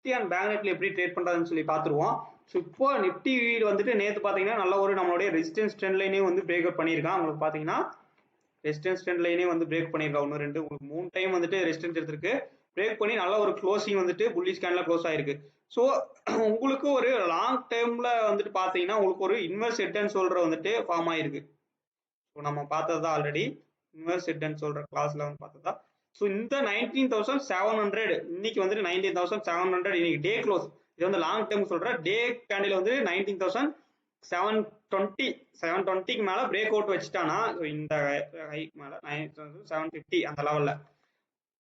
Nifty and bank Nifty எப்படி trade பண்றதுன்னு சொல்லி பார்த்துருவோம். ஸோ இப்போ நிஃப்டி வந்துட்டு நேற்று பார்த்தீங்கன்னா நல்ல ஒரு நம்மளுடைய ரெசிஸ்டன்ஸ் ட்ரெண்ட் லைனே வந்து பிரேக் அவுட் பண்ணியிருக்கான். உங்களுக்கு பார்த்தீங்கன்னா ரெசிஸ்டன்ஸ் ட்ரெண்ட் லைனே வந்து பிரேக் பண்ணியிருக்கா. ஒன்று ரெண்டு உங்களுக்கு 3 டைம் வந்துட்டு ரெசிஸ்டன்ஸ் எடுத்திருக்கு. பிரேக் பண்ணி நல்ல ஒரு க்ளோசிங் வந்துட்டு புல்லிஷ் கேண்டில் க்ளோஸ் ஆயிருக்கு. ஸோ உங்களுக்கு ஒரு லாங் டேர்ம்ல வந்துட்டு பார்த்தீங்கன்னா உங்களுக்கு ஒரு இன்வெர்ஸ் ஹெட் அண்ட் ஷோல்டர் வந்துட்டு ஃபார்ம் ஆயிருக்கு. ஸோ நம்ம பார்த்தது தான் already inverse head and shoulder கிளாஸ்ல வந்து பார்த்ததா. ஸோ இந்த 19,700 இன்னைக்கு வந்துட்டு 19,700 இன்னைக்கு டே க்ளோஸ். இது வந்து லாங் டேர்ம் சொல்றேன். டே கேண்டில் வந்து 19,720க்கு மேல பிரேக் அவுட் வச்சுட்டானா இந்த ஹைக் மேல 9,750 அந்த லெவல்ல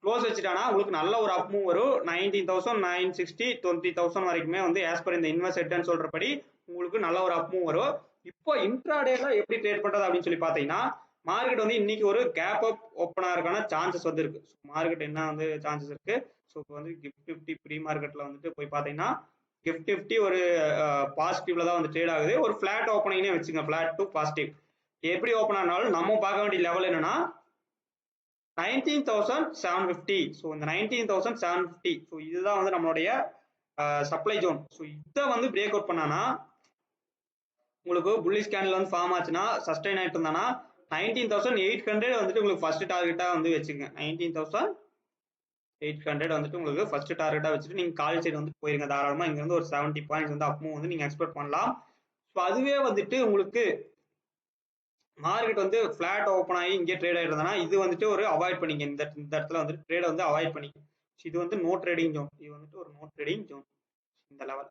க்ளோஸ் வச்சுட்டானா உங்களுக்கு நல்ல ஒரு அப் மூவ் வரும். 19,960 20,000 வரைக்குமே வந்து ஆஸ் பர் இந்த இன்வெர்ஸ் ஹெட் அண்ட் ஷோல்டர் படி உங்களுக்கு நல்ல ஒரு அப் மூவ் வரும். இப்போ இன்ட்ராடேல எப்படி ட்ரேட் பண்றது அப்படின்னு சொல்லி பாத்தீங்கன்னா மார்க்கெட் வந்து இன்னைக்கு ஒரு கேப் அப் ஓப்பன் ஆகிறதுக்கான சான்சஸ் வந்து இருக்கு. மார்க்கெட் என்ன வந்து சான்சஸ் இருக்கு. ஸோ இப்போ வந்து கிஃப்ட் நிஃப்டி ப்ரீ மார்க்கெட்ல வந்துட்டு போய் பாத்தீங்கன்னா கிஃப்ட் நிஃப்டி ஒரு பாசிட்டிவ்ல தான் வந்து ட்ரேட் ஆகுது. ஒரு ஃபிளாட் ஓப்பனிங்னே வச்சுங்க, ஃபிளாட் டு பாசிட்டிவ். எப்படி ஓப்பன் ஆனாலும் நம்ம பார்க்க வேண்டிய லெவல் என்னன்னா 19,750. ஸோ இந்த 19,750 ஸோ இதுதான் வந்து நம்மளுடைய சப்ளை ஜோன். ஸோ இதை வந்து பிரேக் அவுட் பண்ணானா உங்களுக்கு புல்லிஷ் கேண்டில் வந்து ஃபார்ம் ஆச்சுன்னா சஸ்டைன் ஆயிட்டு இருந்தானா 19,800 வந்துட்டு உங்களுக்கு ஃபர்ஸ்ட் டார்கெட்டா வந்து வச்சுக்கோங்க. 19,800 வந்துட்டு உங்களுக்கு ஃபர்ஸ்ட் டார்கெட்டா வச்சுட்டு நீங்க கால் சைடு வந்து போயிருங்க தாராளமா. இங்க வந்து ஒரு 70 பாயிண்ட்ஸ் வந்து அப் மூவ் வந்து நீங்க எக்ஸ்பெக்ட் பண்ணலாம். ஸோ அதுவே வந்துட்டு உங்களுக்கு மார்க்கெட் வந்து ஃபிளாட் ஓப்பன் ஆகி இங்கே ட்ரேட் ஆயிருந்தனா இது வந்துட்டு ஒரு அவாய்ட் பண்ணிக்க. இந்த இடத்துல வந்து ட்ரேட் வந்து அவாய்ட் பண்ணிக்க. இது வந்து நோ ட்ரேடிங் ஜோன். இது வந்துட்டு ஒரு நோ ட்ரேடிங் ஜோன் இந்த லெவல்.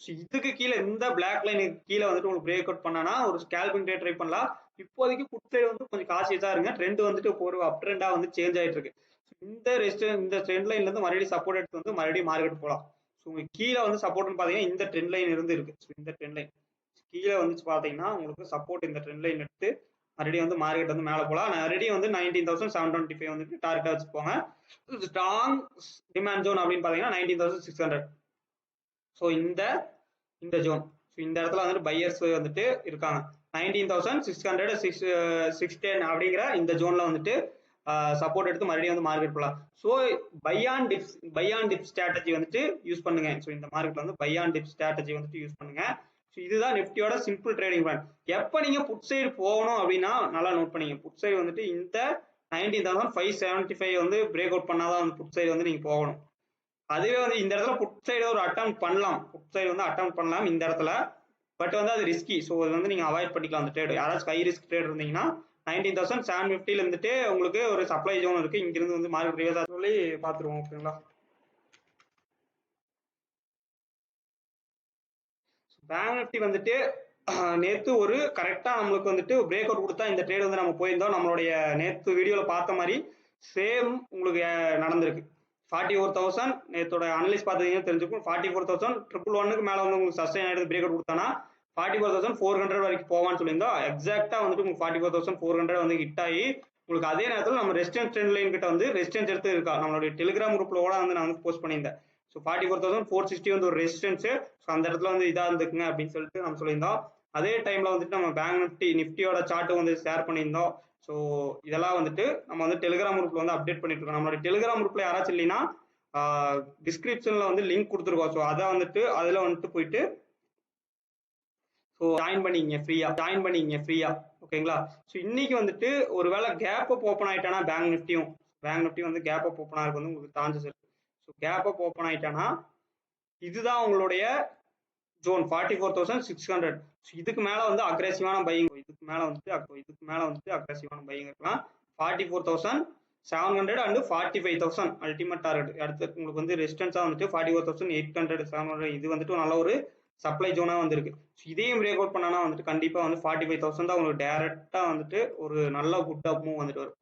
ஸோ இதுக்கு கீழே இந்த பிளாக் லைனுக்கு கீழே வந்துட்டு உங்களுக்கு பிரேக் அவுட் பண்ணனா ஒரு ஸ்கேல்பிங் ட்ரேட் ட்ரை பண்ணலாம். இப்போதைக்கு புட் சைடு வந்து கொஞ்சம் காசியஸா இருங்க. ட்ரெண்ட் வந்துட்டு ஒரு அப் ட்ரெண்டா வந்து சேஞ்ச் ஆயிட்டு இருக்கு. இந்த ட்ரெண்ட் லைன்ல இருந்து மறுபடியும் சப்போர்ட் எடுத்து வந்து மறுபடியும் மார்க்கெட் போகலாம். ஸோ உங்களுக்கு கீழே வந்து சப்போர்ட்னு பாத்தீங்கன்னா இந்த ட்ரெண்ட் லைன் இருந்து இருக்கு. ஸோ இந்த ட்ரெண்ட் லைன் கீழே வந்து பாத்தீங்கன்னா உங்களுக்கு சப்போர்ட் இந்த ட்ரெண்ட் லைன் எடுத்து மறுபடியும் வந்து மார்க்கெட் வந்து மேலே போகலாம். மறுபடியும் வந்து 19,725 வந்துட்டு டார்கெட்டா வச்சுப்போங்க. ஸ்ட்ராங் டிமாண்ட் ஜோன் அப்படின்னு பாத்தீங்கன்னா 19,600. ஸோ இந்த ஜோன். ஸோ இந்த இடத்துல வந்துட்டு பையர்ஸ் வந்துட்டு இருக்காங்க. 19,600 610 அப்படிங்கிற இந்த ஜோன்ல வந்துட்டு சப்போர்ட் எடுத்து மறுபடியும் வந்து மார்க்கெட் போகலாம். So buy on dip strategy வந்துட்டு யூஸ் பண்ணுங்க. ஸோ இந்த மார்க்கெட்ல வந்து பை ஆன் டிப் ஸ்ட்ராட்டஜி வந்துட்டு யூஸ் பண்ணுங்க. ஸோ இதுதான் நிஃப்டியோட சிம்பிள் ட்ரேடிங் பிளான். எப்போ நீங்க புட் சைடு போகணும் அப்படின்னா நல்லா நோட் பண்ணீங்க. புட் சைடு வந்துட்டு இந்த 19,575 வந்து பிரேக் அவுட் பண்ணாதான் வந்து புட் சைடு வந்து நீங்க போகணும். அதுவே வந்து இந்த இடத்துல புட் சைடு ஒரு அட்டம் பண்ணலாம். புட் சைடு வந்து அட்டம் பண்ணலாம் இந்த இடத்துல. பட் வந்து அது ரிஸ்கி. ஸோ அது வந்து நீங்க அவாய்ட் பண்ணிக்கலாம் அந்த ட்ரேட். யாராச்சும் ஹை ரிஸ்க் ட்ரேட் இருந்தீங்கன்னா 19,750 இருந்துட்டு உங்களுக்கு ஒரு சப்ளை ஜோன் இருக்கு. இங்கிருந்து வந்து மார்க்கெட் ரிவர்ஸ் சொல்லி பார்த்துருவோம். ஓகேங்களா. பேங்க் நிஃப்டி வந்துட்டு நேற்று ஒரு கரெக்டா நம்மளுக்கு வந்துட்டு பிரேக் அவுட் கொடுத்தா இந்த ட்ரேட் வந்து நம்ம போயிருந்தோம். நம்மளுடைய நேற்று வீடியோவில் பார்த்த மாதிரி சேம் உங்களுக்கு நடந்திருக்கு. 41,000 நேத்தோட அனலிஸ்ட் பார்த்தீங்கன்னா தெரிஞ்சுக்கும். 44,111க்கு மேல வந்து உங்களுக்கு சஸ்டைன் ஆயிடுது பிரேக் அவுட் கொடுத்தானா 44,400 வரைக்கும் போவான்னு சொல்லியிருந்தோம். எக்ஸாக்டா வந்துட்டு உங்களுக்கு 44,400 வந்து ஹிட் ஆகி உங்களுக்கு அதே நேரத்தில் நம்ம ரெசிஸ்டன்ஸ் ட்ரெண்ட் லைன் கிட்ட வந்து ரெசிஸ்டன்ஸ் எடுத்து இருக்கா. நம்மளுடைய டெலிகிராம் குரூப்ல கூட வந்து நான் வந்து போஸ்ட் பண்ணியிருந்தேன். ஸோ 44,460 வந்து ஒரு ரெசிஸ்டன்ஸ். ஸோ அந்த இடத்துல வந்து இதா இருந்துக்குங்க அப்படின்னு சொல்லிட்டு நம்ம சொல்லியிருந்தோம். அதே டைம்ல வந்துட்டு நம்ம பேங்க் நிஃப்டியோட சார்ட் வந்து ஷேர் பண்ணியிருந்தோம். ஸோ இதெல்லாம் வந்துட்டு நம்ம வந்து டெலிகிராம் குரூப்ல வந்து அப்டேட் பண்ணிட்டு இருக்கோம். நம்மளோட டெலிகிராம் குரூப்ல யாராச்சும் இல்லைன்னா டிஸ்கிரிப்ஷன்ல வந்து லிங்க் கொடுத்துருக்கோம். ஸோ அதை வந்துட்டு அதுல வந்துட்டு போயிட்டு ஸோ ஜாயின் பண்ணிங்க ஃப்ரீயா ஓகேங்களா. ஸோ இன்னைக்கு வந்துட்டு ஒருவேளை கேப் அப் ஓப்பன் ஆயிட்டானா பேங்க் நிஃப்டி வந்து கேப் அப் ஓப்பன் ஆகிறதுக்கு வந்து உங்களுக்கு சான்சஸ் இருக்கு. ஸோ கேப் அப் ஓப்பன் ஆயிட்டானா இதுதான் உங்களுடைய ஜோன் 44,600. இதுக்கு மேல வந்து அக்ரெசிவான பையிங் இதுக்கு மேல வந்துட்டு அக்ரெசிவான பையிங் இருக்கலாம். 44,700 அண்ட் 45,000 அல்டிமேட் டார்கெட். அடுத்து உங்களுக்கு வந்து ரெசிஸ்டன்ஸா வந்துட்டு 44,800 700 இது வந்துட்டு நல்ல ஒரு சப்ளை ஜோனா வந்து இருக்கு. இதையும் பிரேக் அவுட் பண்ணானா வந்துட்டு கண்டிப்பா வந்து 45,000 தான் உங்களுக்கு டைரக்டா வந்துட்டு ஒரு நல்ல குட் அப் மூவ் வந்துட்டு வரும்.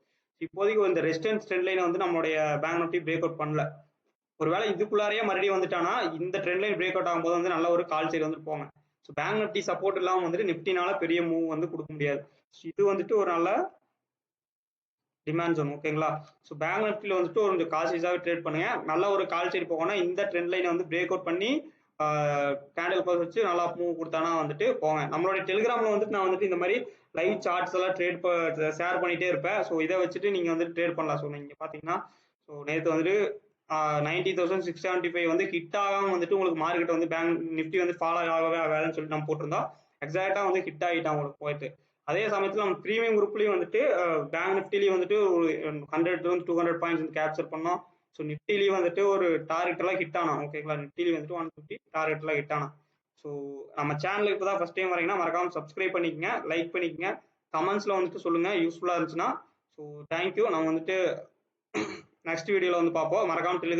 இப்போதைக்கு இந்த ரெசிஸ்டன்ஸ் ட்ரெண்ட் லைன் வந்து நம்மளுடைய பேங்க் நிஃப்டி பிரேக் அவுட் பண்ணல. ஒருவேளை இதுக்குள்ளாரையே மறுபடியும் வந்துட்டானா இந்த ட்ரெண்ட் லைன் பிரேக் அவுட் ஆகும்போது வந்து நல்ல ஒரு கால் சைடு வந்து போங்க. ஸோ பேங்க் நிஃப்டி சப்போர்ட் இல்லாமல் வந்துட்டு நிஃப்டினால பெரிய மூவ் வந்து கொடுக்க முடியாது. இது வந்துட்டு ஒரு நல்ல டிமாண்ட் ஜோன் ஓகேங்களா. ஸோ பேங்க் நிஃப்டியில் வந்துட்டு ஒரு கொஞ்சம் காசியஸாகவே ட்ரேட் பண்ணுங்க. நல்ல ஒரு கால் சைடு போகணும்னா இந்த ட்ரெண்ட் லைனை வந்து பிரேக் அவுட் பண்ணி கேண்டில் க்ளோஸ் வச்சு நல்லா மூவ் கொடுத்தானா வந்துட்டு போங்க. நம்மளுடைய டெலிகிராம்ல வந்துட்டு நான் வந்துட்டு இந்த மாதிரி லைவ் சார்ட்ஸ் எல்லாம் ஷேர் பண்ணிட்டே இருப்பேன். ஸோ இதை வச்சுட்டு நீங்க வந்துட்டு ட்ரேட் பண்ணலாம். ஸோ நீங்க பாத்தீங்கன்னா ஸோ நேற்று வந்துட்டு 90,675 வந்து ஹிட் ஆகாம வந்துட்டு உங்களுக்கு மார்க்கெட் வந்து பேங்க் நிஃப்டி வந்து ஃபாலோ ஆகவே ஆகாதுன்னு சொல்லிட்டு நம்ம போட்டிருந்தோம். எக்ஸாக்டா வந்து ஹிட் ஆகிட்டான் உங்களுக்கு போயிட்டு. அதே சமயத்தில் நம்ம ப்ரீமியம் குரூப்லயும் வந்துட்டு பேங்க் நிஃப்டிலையும் வந்துட்டு ஒரு 100 to 200 பாயிண்ட்ஸ் வந்து கேப்சர் பண்ணோம். ஸோ நிஃப்டிலையும் வந்துட்டு ஒரு டார்கெட் எல்லாம் ஹிட் ஆனோம். ஓகேங்களா, நிஃப்டிலையும் வந்துட்டு 150 டார்கெட் எல்லாம் ஹிட் ஆனோம். ஸோ நம்ம சேனலுக்கு இப்போ தான் ஃபர்ஸ்ட் டைம் வரீங்கன்னா மறக்காம சப்ஸ்கிரைப் பண்ணிக்கங்க, லைக் பண்ணிக்கங்க, கமெண்ட்ஸ்ல வந்துட்டு சொல்லுங்க யூஸ்ஃபுல்லா இருந்துச்சுன்னா. So thank you. நம்ம வந்துட்டு நெக்ஸ்ட் வீடியோல வந்து பார்ப்போம். மறக்காம டெலிகிராம்